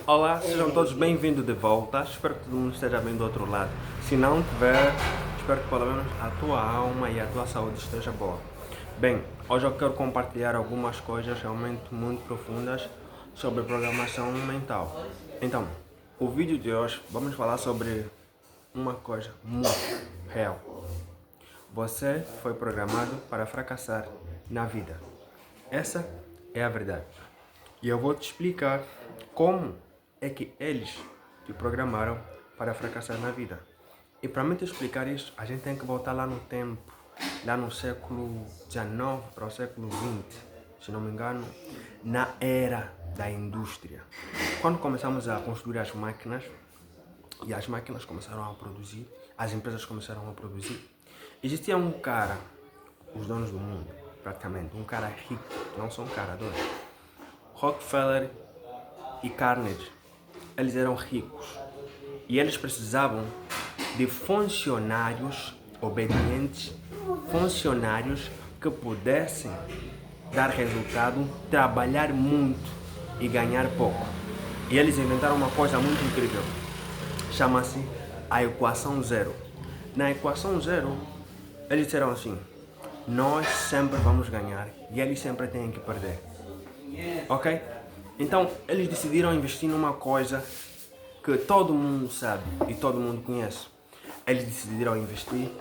Olá, sejam todos bem-vindos de volta. Espero que todo mundo esteja bem do outro lado. Se não tiver, espero que pelo menos a tua alma e a tua saúde esteja boa. Bem, hoje eu quero compartilhar algumas coisas realmente muito profundas sobre programação mental. Então, o vídeo de hoje vamos falar sobre uma coisa muito real. Você foi programado para fracassar na vida. Essa é a verdade. E eu vou te explicar como é que eles te programaram para fracassar na vida. E para me te explicar isso, a gente tem que voltar lá no tempo, lá no século XIX para o século XX, se não me engano, na era da indústria. Quando começamos a construir as máquinas, e as máquinas começaram a produzir, as empresas começaram a produzir, existia um cara, os donos do mundo, praticamente, um cara rico, não são cara dois, Rockefeller e Carnegie. Eles eram ricos e eles precisavam de funcionários obedientes, funcionários que pudessem dar resultado, trabalhar muito e ganhar pouco. E eles inventaram uma coisa muito incrível, chama-se a equação zero. Na equação zero, eles disseram assim: nós sempre vamos ganhar e eles sempre têm que perder. Ok? Então, eles decidiram investir numa coisa que todo mundo sabe e todo mundo conhece. Eles decidiram investir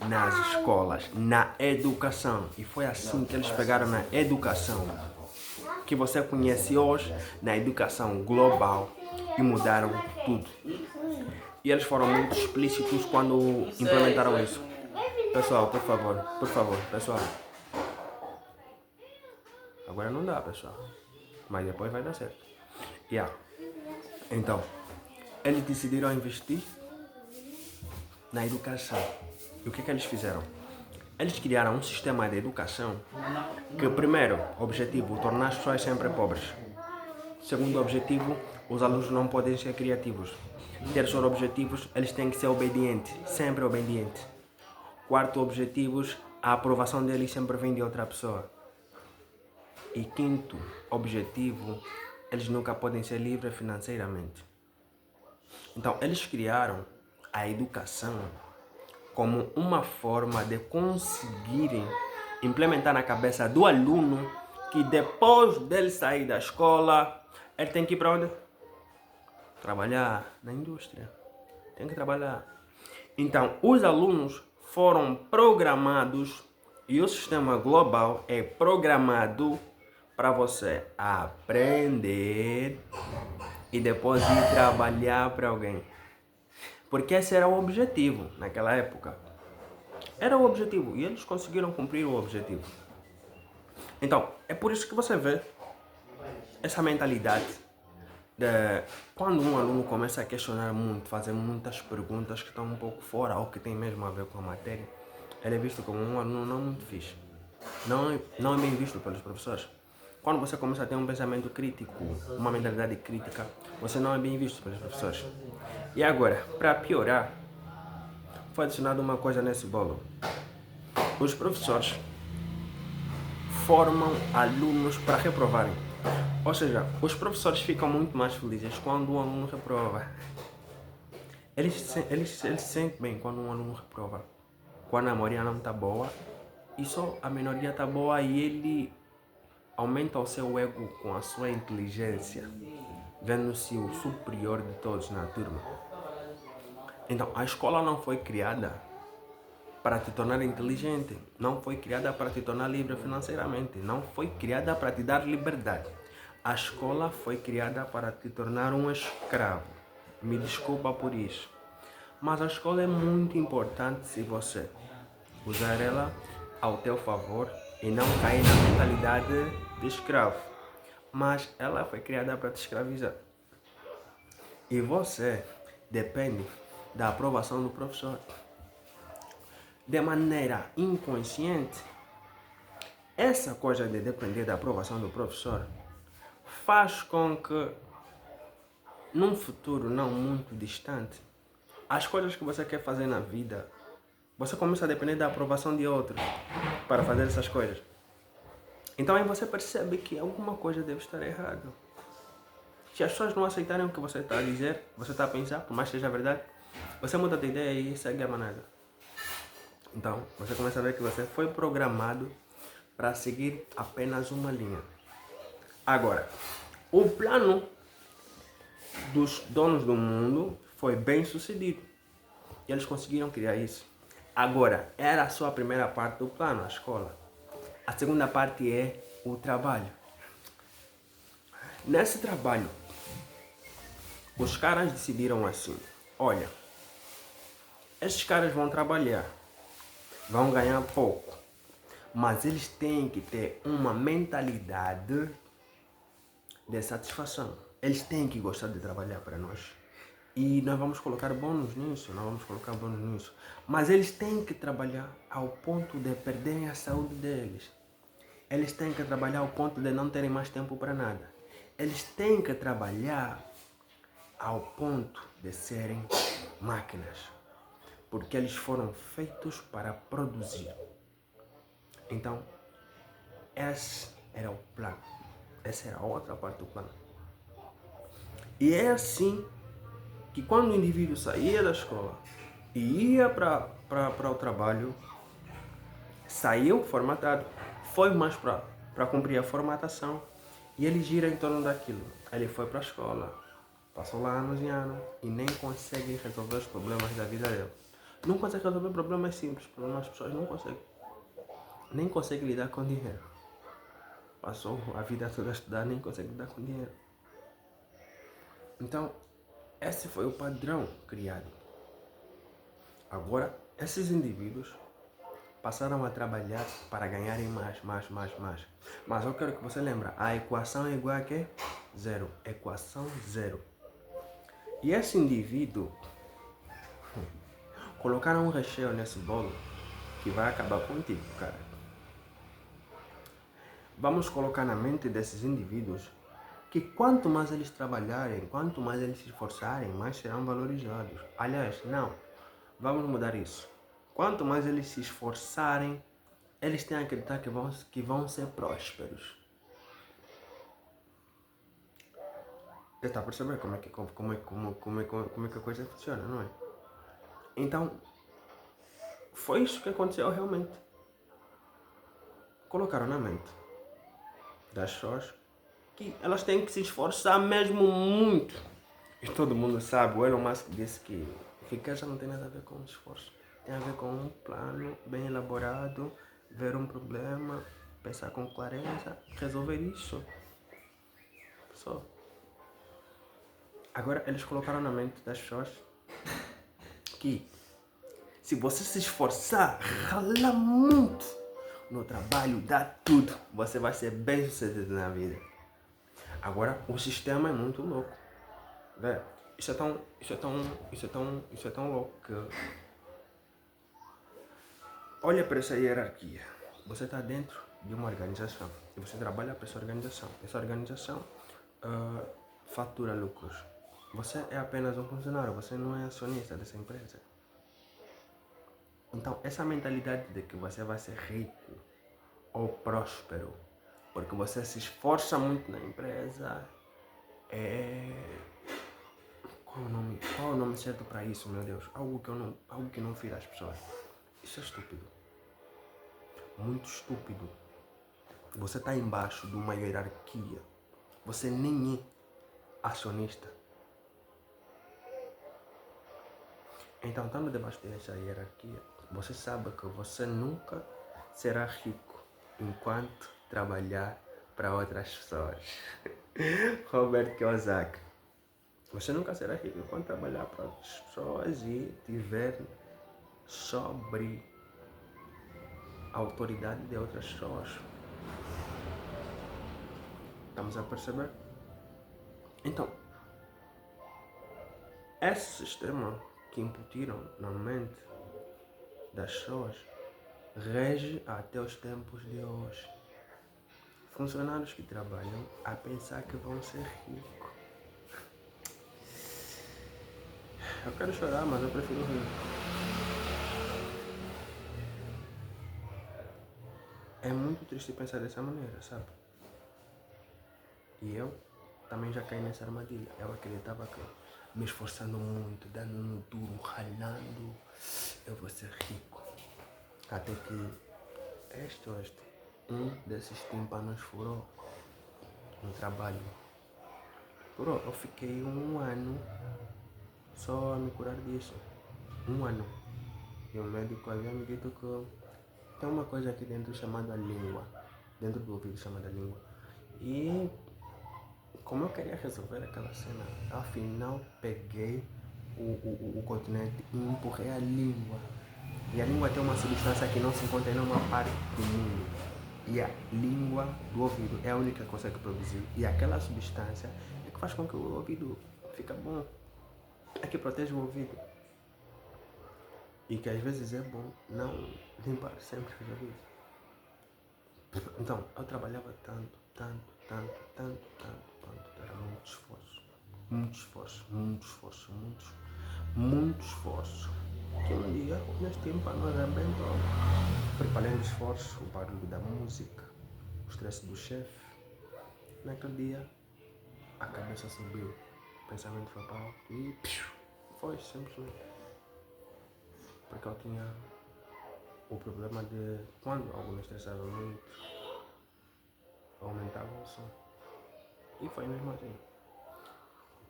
nas escolas, na educação. E foi assim que eles pegaram na educação que você conhece hoje, na educação global, e mudaram tudo. E eles foram muito explícitos quando implementaram isso. Pessoal, por favor, pessoal. Agora não dá, pessoal. Mas depois vai dar certo. Então, eles decidiram investir na educação. E o que eles fizeram? Eles criaram um sistema de educação que, primeiro objetivo, tornar as pessoas sempre pobres. Segundo objetivo, os alunos não podem ser criativos. Terceiro objetivo, eles têm que ser obedientes, sempre obedientes. Quarto objetivo, a aprovação deles sempre vem de outra pessoa. E quinto objetivo, eles nunca podem ser livres financeiramente. Então, eles criaram a educação como uma forma de conseguirem implementar na cabeça do aluno que depois dele sair da escola, ele tem que ir para onde? Trabalhar na indústria. Tem que trabalhar. Então, os alunos foram programados e o sistema global é programado para você aprender e depois ir trabalhar para alguém. Porque esse era o objetivo naquela época. Era o objetivo e eles conseguiram cumprir o objetivo. Então, é por isso que você vê essa mentalidade de quando um aluno começa a questionar muito, fazer muitas perguntas que estão um pouco fora ou que tem mesmo a ver com a matéria, ele é visto como um aluno não muito fixe. Não é bem visto pelos professores. Quando você começa a ter um pensamento crítico, uma mentalidade crítica, você não é bem visto pelos professores. E agora, para piorar, foi adicionado uma coisa nesse bolo. Os professores formam alunos para reprovarem. Ou seja, os professores ficam muito mais felizes quando um aluno reprova. Eles se sentem bem quando um aluno reprova. Quando a maioria não está boa, e só a minoria está boa e ele aumenta o seu ego com a sua inteligência, vendo-se o superior de todos na turma. Então, a escola não foi criada para te tornar inteligente, não foi criada para te tornar livre financeiramente, não foi criada para te dar liberdade. A escola foi criada para te tornar um escravo. Me desculpa por isso. Mas a escola é muito importante se você usar ela ao teu favor e não cair na mentalidade de escravo. Mas ela foi criada para te escravizar. E você depende da aprovação do professor. De maneira inconsciente, essa coisa de depender da aprovação do professor faz com que, num futuro não muito distante, as coisas que você quer fazer na vida, você começa a depender da aprovação de outros para fazer essas coisas. Então aí você percebe que alguma coisa deve estar errada. Se as pessoas não aceitarem o que você está a dizer, você está a pensar, por mais que seja verdade, você muda de ideia e segue a manada. Então, você começa a ver que você foi programado para seguir apenas uma linha. Agora, o plano dos donos do mundo foi bem sucedido. E eles conseguiram criar isso. Agora, era só a primeira parte do plano, a escola. A segunda parte é o trabalho. Nesse trabalho, os caras decidiram assim: olha, esses caras vão trabalhar, vão ganhar pouco, mas eles têm que ter uma mentalidade de satisfação. Eles têm que gostar de trabalhar para nós. E nós vamos colocar bônus nisso, Mas eles têm que trabalhar ao ponto de perderem a saúde deles. Eles têm que trabalhar ao ponto de não terem mais tempo para nada. Eles têm que trabalhar ao ponto de serem máquinas. Porque eles foram feitos para produzir. Então, esse era o plano. Essa era a outra parte do plano. E é assim que quando o indivíduo saía da escola e ia para o trabalho, saiu formatado, foi mais para cumprir a formatação e ele gira em torno daquilo. Ele foi para a escola, passou lá anos e anos e nem consegue resolver os problemas da vida dele. Não consegue resolver problemas simples, problemas as pessoas não conseguem. Nem consegue lidar com dinheiro. Passou a vida toda a estudar, nem consegue lidar com dinheiro. Então, esse foi o padrão criado. Agora, esses indivíduos passaram a trabalhar para ganharem mais. Mas eu quero que você lembre, a equação é igual a quê? Zero. Equação zero. E esse indivíduo colocaram um recheio nesse bolo que vai acabar contigo, cara. Vamos colocar na mente desses indivíduos que quanto mais eles trabalharem, quanto mais eles se esforçarem, mais serão valorizados. Aliás, não. Vamos mudar isso. Quanto mais eles se esforçarem, eles têm que acreditar que vão ser prósperos. Você está a perceber como é que a coisa funciona, não é? Então, foi isso que aconteceu realmente. Colocaram na mente das pessoas que elas têm que se esforçar mesmo muito. E todo mundo sabe, o Elon Musk disse que riqueza não tem nada a ver com esforço. Tem a ver com um plano bem elaborado, ver um problema, pensar com clareza, resolver isso. Só. Agora eles colocaram na mente das pessoas que se você se esforçar, ralar muito no trabalho, dar tudo, você vai ser bem sucedido na vida. Agora o sistema é muito louco. Vê, isso é tão louco que olha para essa hierarquia. Você está dentro de uma organização e você trabalha para essa organização. Essa organização fatura lucros. Você é apenas um funcionário, você não é acionista dessa empresa. Então, essa mentalidade de que você vai ser rico ou próspero porque você se esforça muito na empresa Qual é o nome certo para isso, meu Deus? Algo que não vira as pessoas. Isso é estúpido. Muito estúpido. Você está embaixo de uma hierarquia. Você nem é acionista. Então, estando debaixo dessa hierarquia, você sabe que você nunca será rico enquanto trabalhar para outras pessoas. Robert Kiyosaki. Você nunca será rico enquanto trabalhar para outras pessoas e tiver sobre a autoridade de outras pessoas. Estamos a perceber? Então, esse sistema que imputiram na mente das pessoas rege até os tempos de hoje. Funcionários que trabalham a pensar que vão ser ricos. Eu quero chorar, mas eu prefiro rir. É muito triste pensar dessa maneira, sabe? E eu também já caí nessa armadilha. Eu acreditava que me esforçando muito, dando no duro, ralando, eu vou ser rico. Até que um desses tímpanos furou no trabalho. Furou, eu fiquei um ano só a me curar disso. Um ano. E o médico havia me dito que tem uma coisa aqui dentro chamada língua. Dentro do ouvido chamada língua. E como eu queria resolver aquela cena, afinal peguei o continente e empurrei a língua. E a língua tem uma substância que não se encontra em nenhuma parte do mundo. E a língua do ouvido é a única que consegue produzir. E aquela substância é que faz com que o ouvido fique bom. É que protege o ouvido. E que às vezes é bom não limpar sempre os ouvidos. Então, eu trabalhava tanto. Era muito esforço. Muito esforço. Que um dia, neste tempo, nós arrebentou. Porque além do esforço, o barulho da música, o estresse do chefe, naquele dia, a cabeça subiu. O pensamento foi para alto e foi simplesmente. Porque eu tinha o problema de quando algo me estressava muito, aumentava o som. E foi mesmo assim.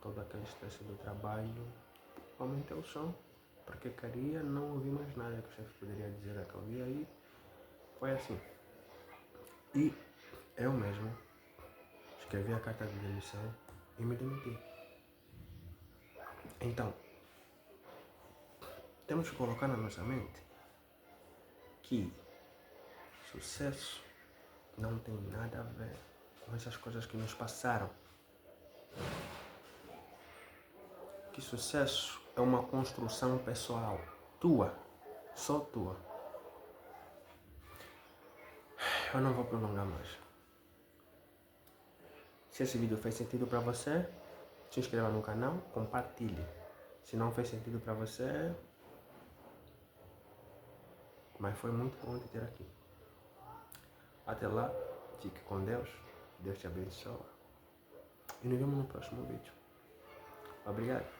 Todo aquele estresse do trabalho, aumentei o som. Porque queria não ouvir mais nada que o chefe poderia dizer naquele dia e foi assim. E eu mesmo escrevi a carta de demissão e me demiti. Então, temos que colocar na nossa mente que sucesso não tem nada a ver com essas coisas que nos passaram. Que sucesso é uma construção pessoal, tua, só tua. Eu não vou prolongar mais. Se esse vídeo fez sentido para você, se inscreva no canal, compartilhe. Se não fez sentido para você, mas foi muito bom te ter aqui. Até lá, fique com Deus, Deus te abençoe. E nos vemos no próximo vídeo. Obrigado.